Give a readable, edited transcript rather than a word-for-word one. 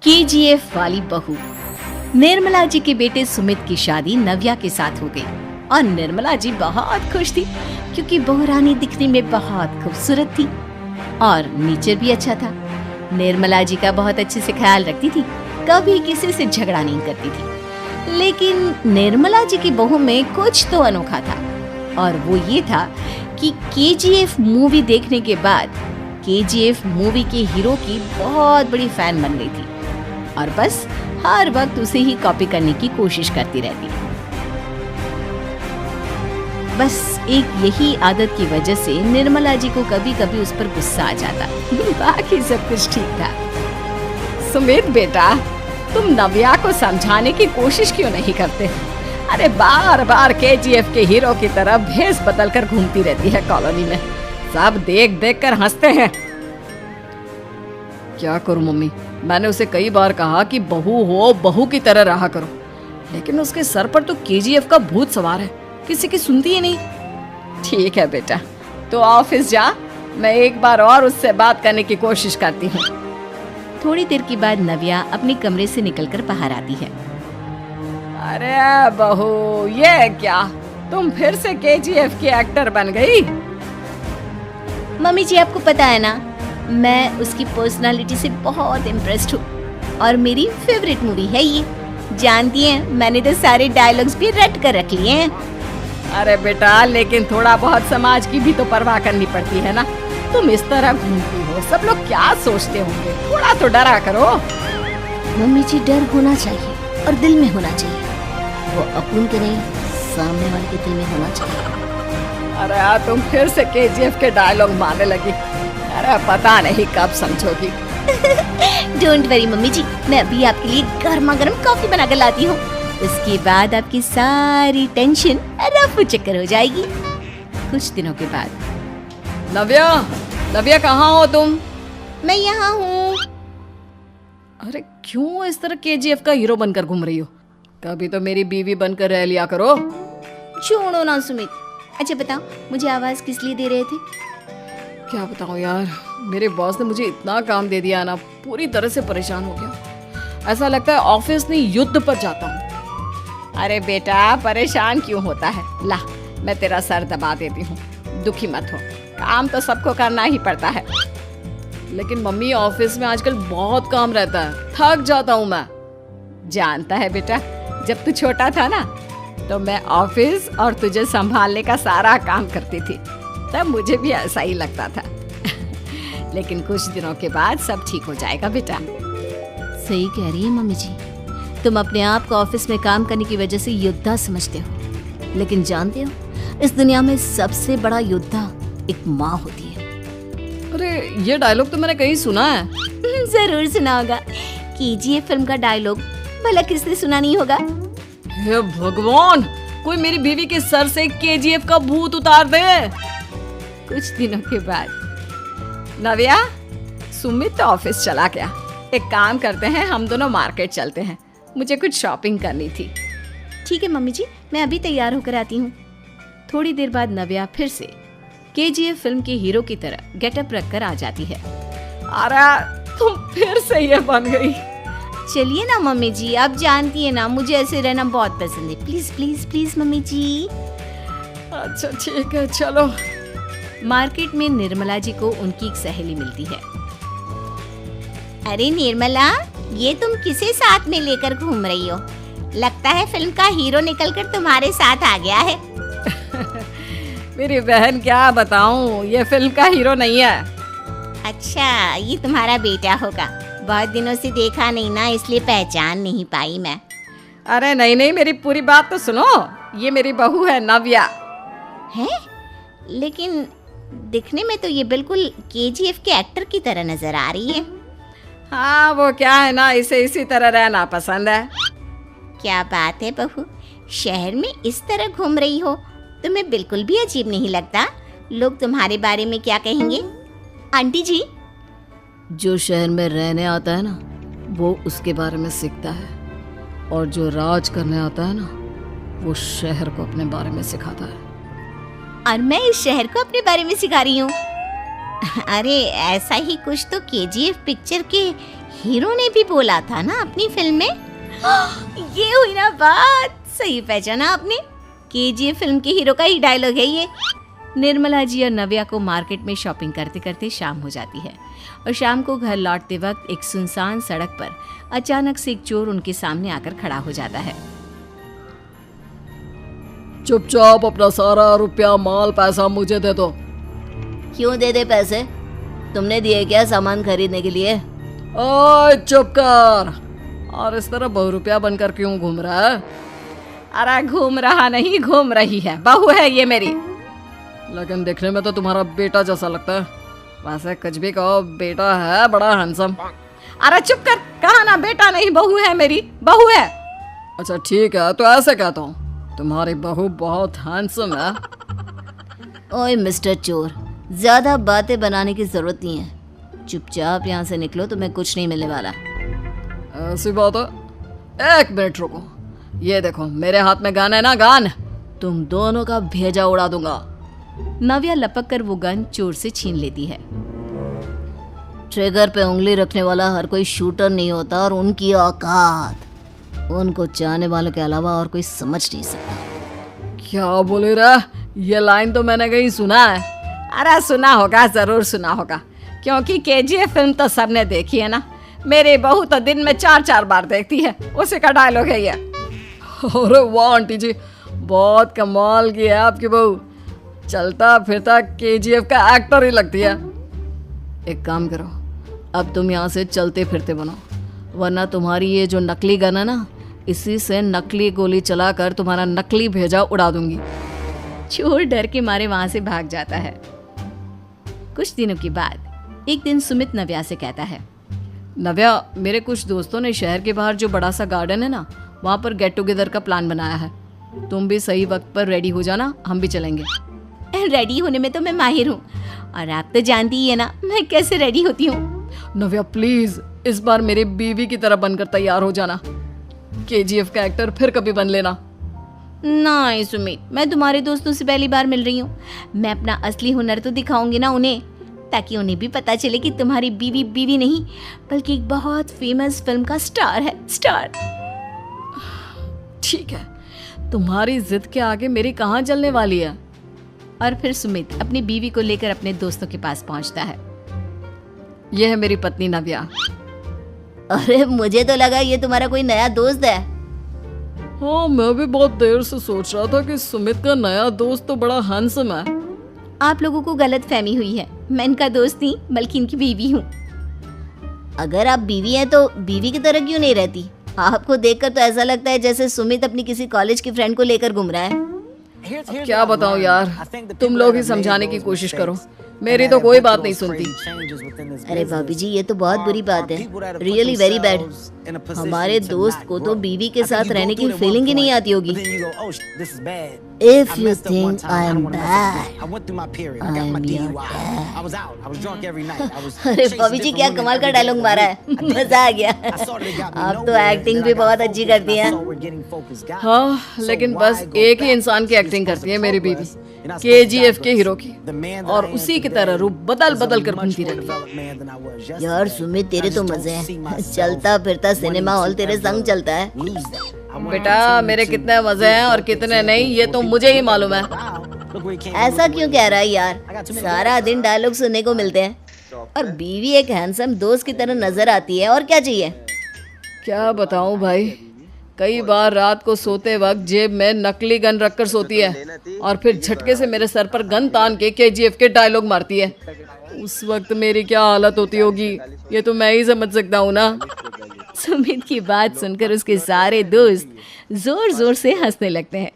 KGF वाली बहू। निर्मला जी के बेटे सुमित की शादी नव्या के साथ हो गई और निर्मला जी बहुत खुश थी क्योंकि बहू रानी दिखने में बहुत खूबसूरत थी और नेचर भी अच्छा था। निर्मला जी का बहुत अच्छे से ख्याल रखती थी, कभी किसी से झगड़ा नहीं करती थी। लेकिन निर्मला जी की बहू में कुछ तो अनोखा था और वो ये था कि केजीएफ मूवी देखने के बाद केजीएफ मूवी के हीरो की बहुत बड़ी फैन बन गई थी और बस हर वक्त उसे ही कॉपी करने की कोशिश करती रहती। बस एक यही आदत की वजह से निर्मला जी को कभी कभी उस पर गुस्सा आ जाता। बाकी सब कुछ ठीक था। सुमित बेटा, तुम नव्या को समझाने की कोशिश क्यों नहीं करते? अरे बार बार केजीएफ के हीरो की तरह भेष बदल कर घूमती रहती है कॉलोनी में, सब देख देख कर हंसते हैं। क्या करूं मम्मी, मैंने उसे कई बार कहा कि बहू हो, बहू की तरह रहा करो, लेकिन उसके सर पर तो केजीएफ का भूत सवार है, किसी की सुनती ही नहीं। ठीक है बेटा, तो ऑफिस जा, मैं एक बार और उससे बात करने की कोशिश करती हूँ। थोड़ी देर के बाद नव्या अपने कमरे से निकलकर बाहर आती है। अरे बहू, ये क्या, तुम फिर से केजीएफ की एक्टर बन गई? मम्मी जी, आपको पता है ना, मैं उसकी पर्सनालिटी से बहुत इम्प्रेस्ड हूँ और मेरी फेवरेट मूवी है ये। जानती हैं, मैंने तो सारे डायलॉग्स भी रट कर रख लिए हैं। अरे बेटा, लेकिन थोड़ा बहुत समाज की भी तो परवाह करनी पड़ती है ना। तुम इस तरह घूमती हो, सब लोग क्या सोचते होंगे, थोड़ा तो डरा करो। मम्मी जी, डर होना चाहिए और दिल में होना चाहिए, वो अपन के नहीं, सामने वाले के दिल में होना चाहिए। अरे यार, तुम फिर से केजीएफ के डायलॉग मारने लगी। अरे पता नहीं कब समझोगी। डोंट वरी मम्मी जी, मैं अभी आपके लिए गर्मा गर्म कॉफी बना कर लाती हूँ। उसके बाद आपकी सारी टेंशन रफू चक्कर हो जाएगी। कुछ दिनों के बाद, नव्या, नव्या कहाँ हो तुम? मैं यहाँ हूँ। अरे क्यों इस तरह केजीएफ का हीरो बनकर घूम रही हो? कभी तो मेरी बीवी बनकर रह लिया करो। छोड़ो ना सुमित। अच्छा बताओ, मुझे आवाज किस लिए दे रहे थे? क्या बताऊं यार, मेरे बॉस ने मुझे इतना काम दे दिया ना, पूरी तरह से परेशान हो गया। ऐसा लगता है ऑफिस नहीं, युद्ध पर जाता हूँ। अरे बेटा, परेशान क्यों होता है? ला, मैं तेरा सर दबा देती हूँ, दुखी मत हो, काम तो सबको करना ही पड़ता है। लेकिन मम्मी, ऑफिस में आजकल बहुत काम रहता है, थक जाता हूँ मैं। जानता है बेटा, जब तू छोटा था ना, तो मैं ऑफिस और तुझे संभालने का सारा काम करती थी, तब मुझे भी ऐसा ही लगता था। लेकिन कुछ दिनों के बाद सब ठीक हो जाएगा बेटा। सही कह रही है मम्मी जी, तुम अपने आप को ऑफिस में काम करने की वजह से योद्धा समझते हो, लेकिन जानते हो, इस दुनिया में सबसे बड़ा योद्धा एक माँ होती है। अरे ये डायलॉग तो मैंने कहीं सुना है। जरूर सुना होगा, केजीएफ फिल्म का डायलॉग, भला किसने सुना नहीं होगा? हे भगवान, कोई मेरी बीवी के सर से केजीएफ का भूत उतार दे। कुछ दिनों के बाद, नव्या, सुमित तो ऑफिस चला गया। एक काम करते हैं, हम दोनों मार्केट चलते हैं, मुझे कुछ शॉपिंग करनी थी। ठीक है मम्मी जी, मैं अभी तैयार होकर आती हूँ। थोड़ी देर बाद नव्या फिर से केजीएफ फिल्म के हीरो की तरह गेटअप रखकर आ जाती है। अरे तुम फिर से ये बन गई। चलिए ना मम्मी जी, आप जानती है ना, मुझे ऐसे रहना बहुत पसंद है। प्लीज प्लीज प्लीज मम्मी जी। अच्छा ठीक है, चलो। मार्केट में निर्मला जी को उनकी एक सहेली मिलती है। अरे निर्मला, ये तुम किसे साथ में लेकर घूम रही हो? लगता है फिल्म का हीरो निकलकर तुम्हारे साथ आ गया है। मेरी बहन, क्या बताऊं, ये फिल्म का हीरो नहीं है। अच्छा, ये तुम्हारा बेटा होगा, बहुत दिनों से देखा नहीं ना, इसलिए पहचान नहीं पाई मैं। अरे नहीं नहीं, मेरी पूरी बात तो सुनो, ये मेरी बहू है नव्या। है? लेकिन दिखने में तो ये बिल्कुल केजीएफ के एक्टर की तरह नजर आ रही है। हाँ, वो क्या है ना, इसे इसी तरह रहना पसंद है। क्या बात है बहू, शहर में इस तरह घूम रही हो, तुम्हें बिल्कुल भी अजीब नहीं लगता? लोग तुम्हारे बारे में क्या कहेंगे? आंटी जी, जो शहर में रहने आता है ना, वो उसके बारे में सीखता है, और जो राज करने आता है ना, वो शहर को अपने बारे में सिखाता है। और मैं इस शहर को अपने बारे में सिखा रही हूँ। अरे ऐसा ही कुछ तो केजीएफ पिक्चर के हीरो ने भी बोला था ना अपनी फिल्म में। ये हुई ना बात, सही पहचाना आपने। केजीएफ फिल्म के हीरो का ही डायलॉग है ये। निर्मला जी और नव्या को मार्केट में शॉपिंग करते करते शाम हो जाती है और शाम को घर लौटते वक्त एक सुनसान सड़क पर अचानक से एक चोर उनके सामने आकर खड़ा हो जाता है। चुपचाप अपना सारा रुपया माल पैसा मुझे दे दो। क्यों दे दे पैसे? तुमने दिए क्या सामान खरीदने के लिए? ओए चुप कर। और इस तरह बहुरुपया बनकर क्यों घूम रहा है? अरे घूम रहा नहीं, घूम रही है, बहू है ये मेरी। लेकिन देखने में तो तुम्हारा बेटा जैसा लगता है। वैसे कुछ भी कहो, बेटा है बड़ा हैंडसम। अरे चुप कर, कहा ना बेटा नहीं, बहू है मेरी, बहू है। अच्छा ठीक है, तो ऐसे कहता हूँ, तुम्हारी बहू बहुत हैंडसम है। ओए मिस्टर चोर, ज्यादा बातें बनाने की जरूरत नहीं है। चुपचाप यहाँ से निकलो, तुम्हें कुछ नहीं मिलने वाला। ऐसी बात है? एक मिनट रुको, ये देखो मेरे हाथ में गन है ना, गन। तुम दोनों का भेजा उड़ा दूंगा। नव्या लपक कर वो गन चोर से छीन लेती है। ट्रिगर पे उंगली रखने वाला हर कोई शूटर नहीं होता और उनकी औकात उनको चाहने वालों के अलावा और कोई समझ नहीं सकता। क्या बोले रे? ये लाइन तो मैंने कहीं सुना है। अरे सुना होगा, जरूर सुना होगा, क्योंकि केजीएफ फिल्म तो सबने देखी है ना। मेरी बहू तो दिन में 4-4 बार देखती है, उसी का डायलॉग है ये। अरे वाह आंटी जी, बहुत कमाल की है आपकी बहू। चलता फिरता केजीएफ का एक्टर ही लगती है। एक काम करो, अब तुम यहाँ से चलते फिरते बनो, वरना तुम्हारी ये जो नकली गन है ना, इसी से नकली गोली चलाकर तुम्हारा नकली भेजा उड़ा दूंगी। चोर डर के मारे वहां से भाग जाता है। कुछ दिनों के बाद एक दिन सुमित नव्या से कहता है, नव्या, मेरे कुछ दोस्तों ने शहर के बाहर जो बड़ा सा गार्डन है ना, वहाँ पर गेट टुगेदर का प्लान बनाया है। तुम भी सही वक्त पर रेडी हो जाना, हम भी चलेंगे। रेडी होने में तो मैं माहिर हूँ, और आप तो जानती ही है ना मैं कैसे रेडी होती हूँ। नव्या प्लीज, इस बार मेरी बीवी की तरह बनकर तैयार हो जाना। केजीएफ का एक्टर फिर कभी बन लेना। नहीं सुमित, मैं तुम्हारे दोस्तों से पहली बार मिल रही हूँ। मैं अपना असली हुनर तो दिखाऊंगी ना उन्हें, ताकि उन्हें भी पता चले कि तुम्हारी बीवी बीवी नहीं बल्कि एक बहुत फेमस फिल्म का स्टार है, स्टार। ठीक है, तुम्हारी जिद के आगे मेरी कहाँ जलने वाली है। और फिर सुमित अपनी बीवी को लेकर अपने दोस्तों के पास पहुंचता है। यह है मेरी पत्नी नव्या। अरे मुझे तो लगा ये तुम्हारा कोई नया दोस्त है। हाँ, मैं भी बहुत देर से सोच रहा था कि सुमित का नया दोस्त तो बड़ा हैंडसम है। आप लोगों को गलत फहमी हुई है, मैं इनका दोस्त नहीं बल्कि इनकी बीवी हूँ। अगर आप बीवी हैं तो बीवी की तरह क्यों नहीं रहती? आपको देखकर तो ऐसा लगता है जैसे सुमित अपनी किसी कॉलेज की फ्रेंड को लेकर घूम रहा है। क्या बताऊं यार, तुम लोग ही समझाने की कोशिश करो, मेरी तो कोई बात नहीं सुनती। अरे भाभी जी, ये तो बहुत बुरी बात है, रियली वेरी बैड। हमारे दोस्त को तो बीवी के साथ रहने की फीलिंग ही नहीं आती होगी। If you think I am bad, I am your dad. अरे भाभी जी, क्या कमाल का डायलॉग मारा है, मजा आ गया। आप तो एक्टिंग भी बहुत अच्छी करती हैं। हाँ, लेकिन बस एक ही इंसान की एक्टिंग करती है मेरी बीवी, केजीएफ के हीरो की, और उसी की तरह रूप बदल बदल कर घूमती रहती है। यार सुमित, तेरे तो मजे हैं, चलता फिरता सिनेमा हॉल तेरे संग चलता है। बेटा, मेरे कितने मजे हैं और कितने नहीं ये तो मुझे ही मालूम है। ऐसा क्यों कह रहा है यार, सारा दिन डायलॉग सुनने को मिलते हैं और बीवी एक हैंडसम दोस्त की तरह नजर आती है, और क्या चाहिए। क्या बताऊं भाई, कई बार रात को सोते वक्त जेब में नकली गन रखकर सोती है और फिर झटके से मेरे सर पर गन तान के केजीएफ के डायलॉग मारती है। उस वक्त मेरी क्या हालत होती होगी ये तो मैं ही समझ सकता हूँ ना। सुमित की बात सुनकर उसके सारे दोस्त जोर जोर से हंसने लगते हैं।